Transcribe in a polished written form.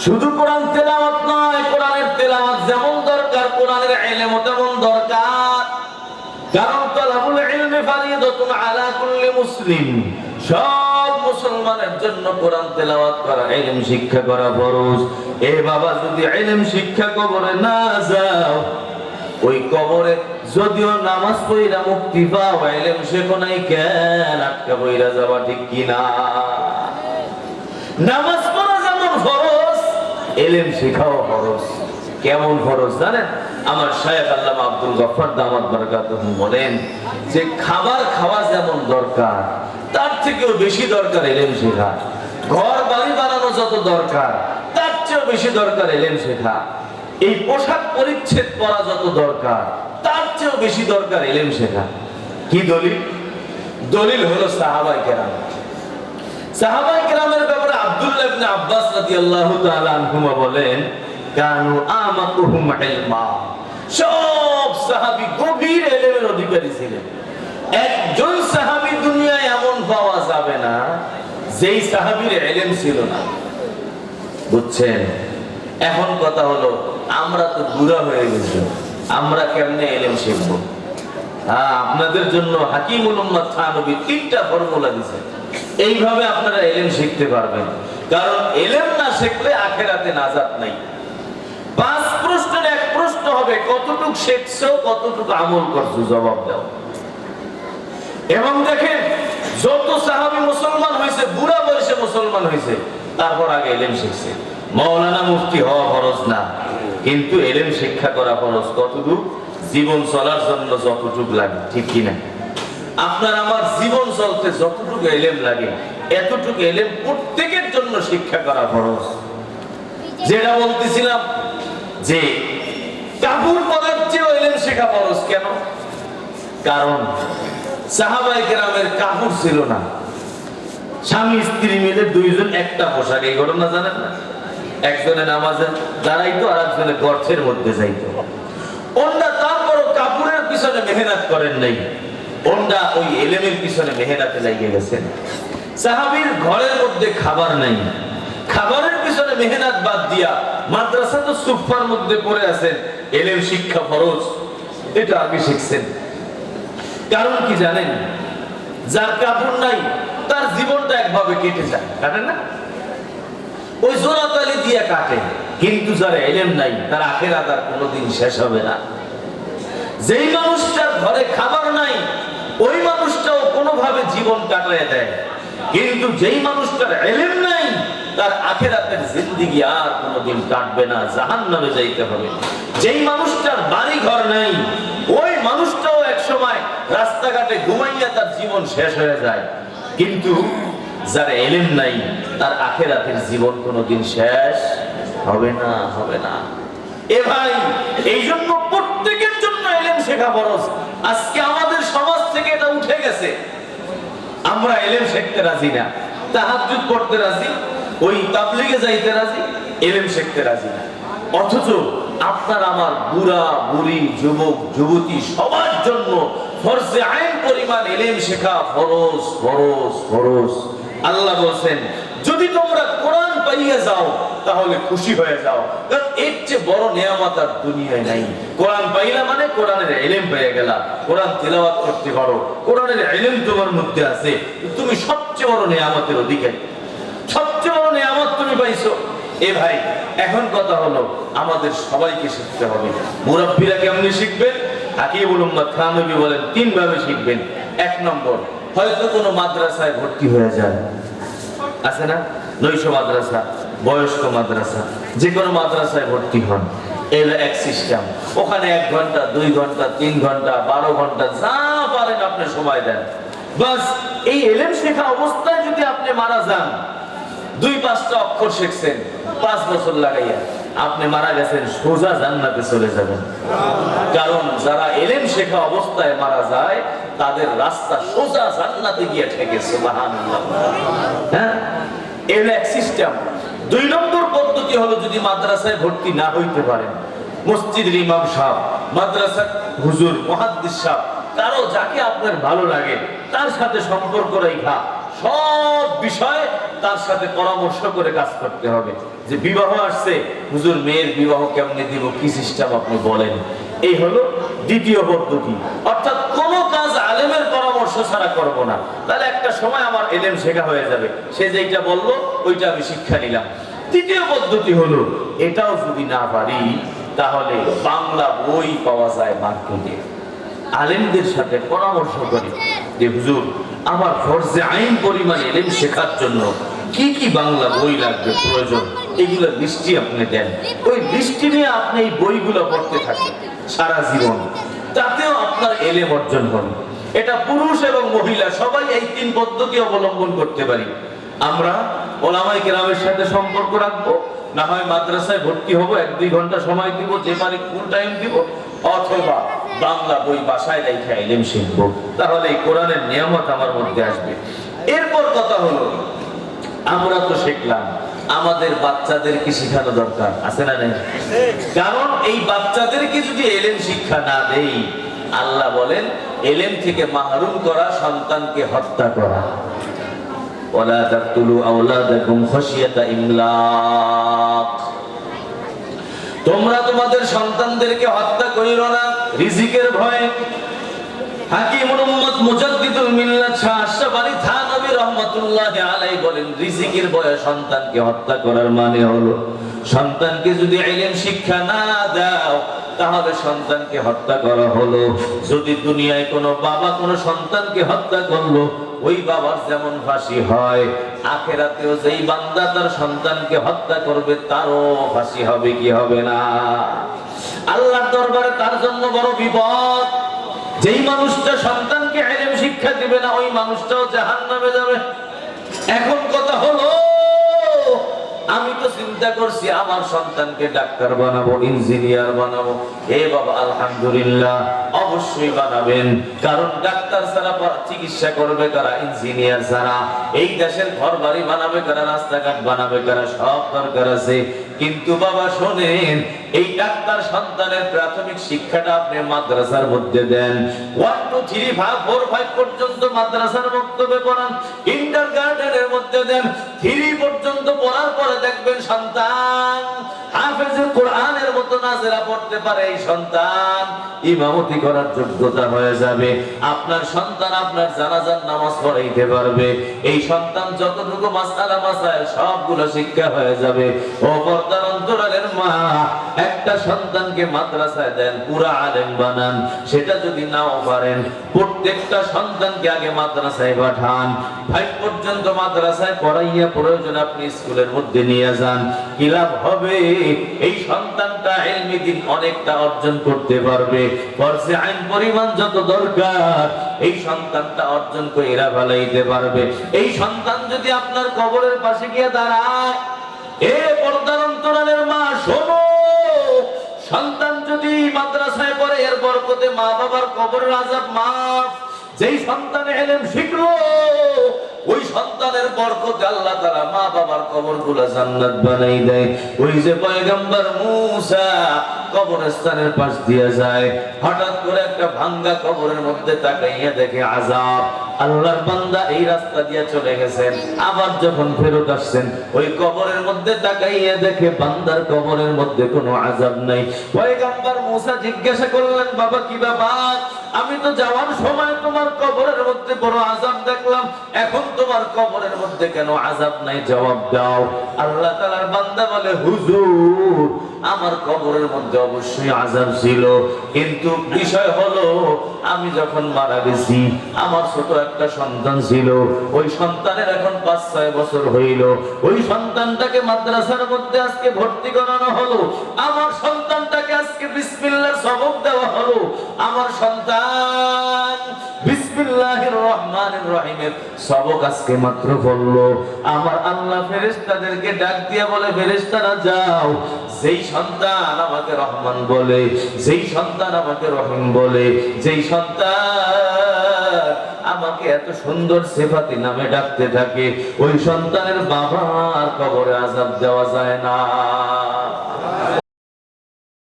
শুধু কোরআন তেলাওয়াত নয়, কোরআনের তেলাওয়াত যেমন দরকার কোরআনের ইলমও তেমন দরকার। কারণ তালাবুল ইলমি ফারিদাতুন আলা কুল্লি মুসলিম, সব মুসলমানের জন্য কোরআন তেলাওয়াত করা, ইলম শিক্ষা করা ফরজ। এ বাবা, যদি ইলম শিক্ষা কবরে না যাও, ওই কবরে যদিও নামাজ পড়া মুক্তি পাও, ইলম শেখো নাই কেন আটকা পড়া যাবা, ঠিক কিনা? নামাজ পড়া যেমন ফরজ, ইলম শেখাও ফরজ। কেমন ফরজ জানেন? আমার শায়েখ আল্লামা আব্দুল গফফার দামাত বারাকাতুহু বলেন যে খাবার খাওয়া যেমন দরকার, তার থেকেও বেশি দরকার ইলম শেখা। ঘর বাড়ি বানানো যত দরকার, তার চেয়েও বেশি দরকার ইলম শেখা। এই পোশাক পরিচ্ছদ পরা যত দরকার, তার চেয়েও বেশি দরকার ইলম শেখা। কি দলিল? দলিল হলো সাহাবায়ে কেরাম। সাহাবায়ে কেরামের ব্যাপারে আব্দুল্লাহ ইবনে আব্বাস রাদিয়াল্লাহু তাআলা আনহুমা বলেন, কানু আমাকুহুম ইলমা, সব সাহাবী গভীর ইলমের অধিকারী ছিলেন। একজন সাহাবী দুনিয়ায় এমন পাওয়া যাবে না যেই সাহাবীর ইলম ছিল না। বুঝছেন? এখন কথা হলো, আমরা তো বুড়া হয়ে গেছি, আমরা কেমনে ইলম শিখবো? আপনাদের জন্য হাকিমুল উম্মাত থানবী 3টা ফর্মুলা দিয়েছেন, এইভাবে আপনারা ইলম শিখতে পারবেন। কারণ ইলম না শিখলে আখিরাতে নাজাত নাই। 5 প্রশ্নের 1 প্রশ্ন হবে, কতটুকু শিখছো, কতটুকু আমল করছো, জবাব দাও। এবং দেখেন, যত সাহাবী মুসলমান হয়েছে, বুড়া বয়সে মুসলমান হয়েছে, তারপর আগে ইলম শিখছে। মাওলানা মুফতি হওয়া ফরজ না, কিন্তু ইলম শিক্ষা করা ফরজ। কতটুকু? জীবন চলার জন্য যতটুকু লাগে, ঠিক কিনা? আপনার আমার জীবন চলতে যতটুকু ইলম লাগে, এতটুকু ইলম প্রত্যেকের জন্য শিক্ষা করা ফরজ। যেটা বলতেছিলাম যে কাপড় পরার চেয়েও ইলম শেখা ফরজ। কেন? কারণ সাহাবায়ে কেরামের কাপড় ছিল না, স্বামী স্ত্রী মিলে 2 জন একটা পোশাক। এই ঘটনা জানেন না? একজনে নামাজে দাঁড়াইতো, আর একজনে গর্তের মধ্যে যাইতো। ওনরা তারপরও কাপড়ের পিছনে মেহনত করেন নাই, ওনরা ওই ইলমের পিছনে মেহনতে লাগিয়ে গেছেন। সাহাবীর ঘরের মধ্যে খাবার নাই, খাবারের পিছনে মেহনত বাদ দিয়া মাদ্রাসা তো সুফার মধ্যে পড়ে আছেন, ইলম শিক্ষা ফরজ, এটা আগে শিখছেন। কারণ কি জানেন? যার কাপড় নাই তার জীবনটা একভাবে কেটে যায়, কাটে না? ওই জোড়াতালি দিয়ে কাটে। কিন্তু যার ইলম নাই, তার আখিরাত আর কোনোদিন শেষ হবে না। যেই মানুষটার ঘরে খাবার নাই, ওই মানুষটাও কোনোভাবে জীবন কাটায় দেয়। কিন্তু যেই মানুষটার ইলম নাই, তার আখিরাতের জিন্দেগি আর কোনোদিন কাটবে না, জাহান্নামে যাইতে হবে। যেই মানুষটার বাড়ি ঘর নাই, ওই মানুষটাও একসময় রাস্তাঘাটে ঘুমাইয়া তার জীবন শেষ হয়ে যায়। কিন্তু যার ইলম নাই, তার আখিরাতের জীবন কোনোদিন শেষ হবে না, হবে না। এ ভাই, এই জন্য প্রত্যেকের জন্য ইলম শেখা ফরজ। আজকে আমাদের সমাজ থেকে এটা উঠে গেছে। আমরা ইলম শিখতে রাজি না, তাহাজ্জুদ পড়তে রাজি, ওই তাবলীগে যাইতে রাজি, ইলম শিখতে রাজি না। অথচ আপনার আমার বুড়া বুড়ি, যুবক যুবতী সবার জন্য ফরজে আইন পরিমাণ ইলম শেখা ফরজ, ফরজ, ফরজ। আল্লাহ বলেন, যদি তোমরা কোরআন পাইয়া যাও তাহলে খুশি হয়ে যাও, কারণ এর চেয়ে বড় নিয়ামত আর দুনিয়ায় নাই। কোরআন পাইলা মানে কোরআনের ইলম পেয়ে গেলা, কোরআন তিলাওয়াত করতে পারো, কোরআনের ইলম তোমার মধ্যে আছে, তুমি সবচেয়ে বড় নিয়ামতের অধিকারী, সবচেয়ে বড় নিয়ামত তুমি পাইছো। এ ভাই, এখন কথা হলো, আমাদের সবাইকে শিখতে হবে। মুরাব্বিরা কেমনে শিখবেন? হাকিমুল উম্মাত থানবী বলেন 3 ভাবে শিখবেন। 1 নম্বর, হয়তো কোনো মাদ্রাসায় ভর্তি হয়ে যায়, আছে না? নৈশ মাদ্রাসা, বয়স্ক মাদ্রাসা, যে কোনো মাদ্রাসায় ভর্তি হন। এর এক সিস্টেম, ওখানে 1 ঘন্টা 2 ঘন্টা 3 ঘন্টা 12 ঘন্টা যা পারেন আপনি সময় দেন। বাস এই ইলম শেখা অবস্থায় যদি আপনি মারা যান, 2-5টা অক্ষর শিখছেন, 5 বছর লাগাইয়া আপনি মারা গেছেন, সোজা জান্নাতে চলে যাবেন। কারণ যারা ইলম শেখা অবস্থায় মারা যায়, তাদের রাস্তা সোজা জান্নাতে গিয়ে ঠেকে। সুবহানাল্লাহ। হ্যাঁ, এর এক সিস্টেম। 2 নম্বর পদ্ধতি হলো, যদি মাদ্রাসায় ভর্তি না হইতে পারেন, মসজিদের ইমাম সাহেব, মাদ্রাসার হুজুর, মুহাদ্দিস সাহেব, কারো যাকে আপনার ভালো লাগে তার সাথে সম্পর্ক রাখা, সব বিষয়ে তার সাথে পরামর্শ করে কাজ করতে হবে। যে বিবাহ আসছে, হুজুর মেয়ের বিবাহ কেমনে দিব, কি সিস্টেম আপনি বলেন। এই হলো দ্বিতীয় পদ্ধতি। অর্থাৎ কোন কাজ আলেমের পরামর্শ ছাড়া করব না, তাহলে একটা সময় আমার এলেম শেখা হয়ে যাবে। সে যেটা বললো ওইটা আমি শিক্ষা নিলাম। তৃতীয় পদ্ধতি হলো, এটাও যদি না পারি তাহলে বাংলা বই পাওয়া যায় মার্কেটে, আলেমদের সাথে পরামর্শ করি যে হুজুর আমার ফরজে আইন পরিমাণ এলেম শেখার জন্য কি কি বাংলা বই লাগবে প্রয়োজন, এগুলো লিস্টি আপনি দেন। ওই লিস্টি নিয়ে আপনি এই বইগুলো পড়তে থাকেন সারা জীবন, তাতেও আপনার এলেম অর্জন হবে। এটা পুরুষ এবং মহিলা সবাই এই তিন পদ্ধতি অবলম্বন করতে পারি। আমরা ওলামায়ে কেরামের সাথে সম্পর্ক রাখবো, না হয় মাদ্রাসায় ভর্তি হবো, 1-2 ঘন্টা সময় দিব, যে পারি ফুল টাইম দিব, অথবা বাংলা বই বাসায় রেখে ইলম শিখবো। তাহলে এই কোরআনের নিয়ামত আমার মধ্যে আসবে। এরপর কথা হলো, আমরা তো শিখলাম, আমাদের বাচ্চাদেরকে শেখানো দরকার আছে না নাই? কারণ এই বাচ্চাদেরকে যদি ইলম শিক্ষা না দেই, আল্লাহ বলেন ইলম থেকে মাহরুম করা সন্তানকে হত্যা করা। ওয়ালা তাকতুলু আওলাদাকুম খাশিয়াতা ইমলাক, তোমরা তোমাদের সন্তানদেরকে হত্যা করিও না রিজিকের ভয়ে। হাকিম মুহাম্মদ মুজাদ্দিদুল মিল্লাত শাহ আশরাফ আলী থানভী রাহমাতুল্লাহি আলাইহি বলেন, রিজিকের ভয়ে সন্তানকে হত্যা করার মানে হলো, সন্তানকে যদি ইলম শিক্ষা না দাও তাহলে সন্তানকে হত্যা করা হলো। যদি দুনিয়ায় কোনো বাবা কোনো সন্তানকে হত্যা করলো, ওই বাবার যেমন ফাঁসি হয়, আখিরাতেও যেই বান্দা তার সন্তানকে হত্যা করবে তারও ফাঁসি হবে কি হবে না? আল্লাহর দরবারে তার জন্য বড় বিপদ। যেই মানুষটা সন্তানকে ইলম শিক্ষা দিবে না, ওই মানুষটাও জাহান্নামে যাবে। এখন কথা হলো, আমি তো চিন্তা করছি আমার সন্তানকে ডাক্তার বানাবো, ইঞ্জিনিয়ার বানাবো। হে বাবা, আলহামদুলিল্লাহ, অবশ্যই বানাবেন। কারণ ডাক্তার ছাড়া চিকিৎসা করবে কারা? ইঞ্জিনিয়ার ছাড়া। এই দেশের ঘর বাড়ি বানাবে কারা? রাস্তাঘাট বানাবে কারা? সব দরকার আছে। কিন্তু বাবা শোনেন, এই ডাক্তার সন্তানের প্রাথমিক শিক্ষাটা আপনি মাদ্রাসার মধ্যে দেন। 1 2 3 4 5 পর্যন্ত মাদ্রাসার বক্তব্যে পড়ান, কিন্ডারগার্টেনের মধ্যে দেন। 3 পর্যন্ত পড়ার পরে দেখবেন সন্তান হাফেজে কোরআনের মতো নাজেরা পড়তে পারে। এই সন্তান ইমামতি করার যোগ্যতা হয়ে যাবে। আপনার সন্তান আপনার জানাজার নামাজ পড়াইতে পারবে। এই সন্তান যতটুকু মাসআলা মাসাইল সবগুলো শিক্ষা হয়ে যাবে। ও পর্দার অন্তরালের মা, একটা সন্তানকে মাদ্রাসায় দেন, পুরা আলেম বানান। সেটা যদি নাও পারেন, প্রত্যেকটা সন্তানকে আগে মাদ্রাসায় পাঠান। 5 পর্যন্ত মাদ্রাসায় পড়াইয়া প্রয়োজন আপনি স্কুলের মধ্যে নিয়ে যান। কি লাভ হবে? এই সন্তানটা ইলমি দিন অনেকটা অর্জন করতে পারবে। ফরজে আইন পরিমাণ যত দরকার এই সন্তানটা অর্জন করে এরা ফেলাইতে পারবে। এই সন্তান যদি আপনার কবরের পাশে গিয়ে দাঁড়ায়, এ পর্দার অন্তরালের মা শোনো, সন্তান যদি মাদ্রাসায় পড়ে এর বরকতে মা বাবার কবরের আযাব মাফ। যেই সন্তান ইলম শিখলো, ওই সন্তানের বরকতে আল্লাহ তাআলা মা বাবার কবরগুলো জান্নাত বানাই দেয়। ওই যে পয়গম্বর মূসা কবরস্থানের পাশ দিয়ে যায়, হঠাৎ করে একটা ভাঙ্গা কবরের মধ্যে তাকাইয়া দেখে আযাব। আল্লাহর বান্দা এই রাস্তা দিয়ে চলে গেছেন, আবার যখন ফেরত আসছেন ওই কবরের মধ্যে তাকাইয়া দেখে বান্দার কবরের মধ্যে কোনো আযাব নাই। পয়গম্বর মূসা জিজ্ঞাসা করলেন, বাবা কি ব্যাপার? আমি তো যাওয়ার সময় তোমার কবরের মধ্যে বড় আযাব দেখলাম, এখন তোমার কবরের মধ্যে কেন আযাব নাই? জবাব দাও। আল্লাহ তাআলার বান্দা বলে, হুজুর আমার কবরের মধ্যে অবশ্যই আযাব ছিল, কিন্তু বিষয় হলো আমি যখন মারা গেছি আমার ছোট একটা সন্তান ছিল, ওই সন্তানের এখন 5-6 বছর হইল। ওই সন্তানটাকে মাদ্রাসার মধ্যে আজকে ভর্তি করানো হলো, আমার সন্তানটাকে আজকে বিসমিল্লাহর সবক দেওয়া হলো। আমার সন্তান বিসমিল্লাহির রহমানির রহিমের সবক আজকে মাত্র পড়লো। আমার আল্লাহ ফেরেশতাদেরকে ডাক দিয়া বলে, ফেরেশতারা যাও, যেই সন্তান আমাকে রহমান বলে, যেই সন্তান আমাকে রহিম বলে, যেই সন্তান আমাকে এত সুন্দর সিফাতি নামে ডাকতে থাকে, ওই সন্তানের বাবার কবরে আযাব দেওয়া যায় না।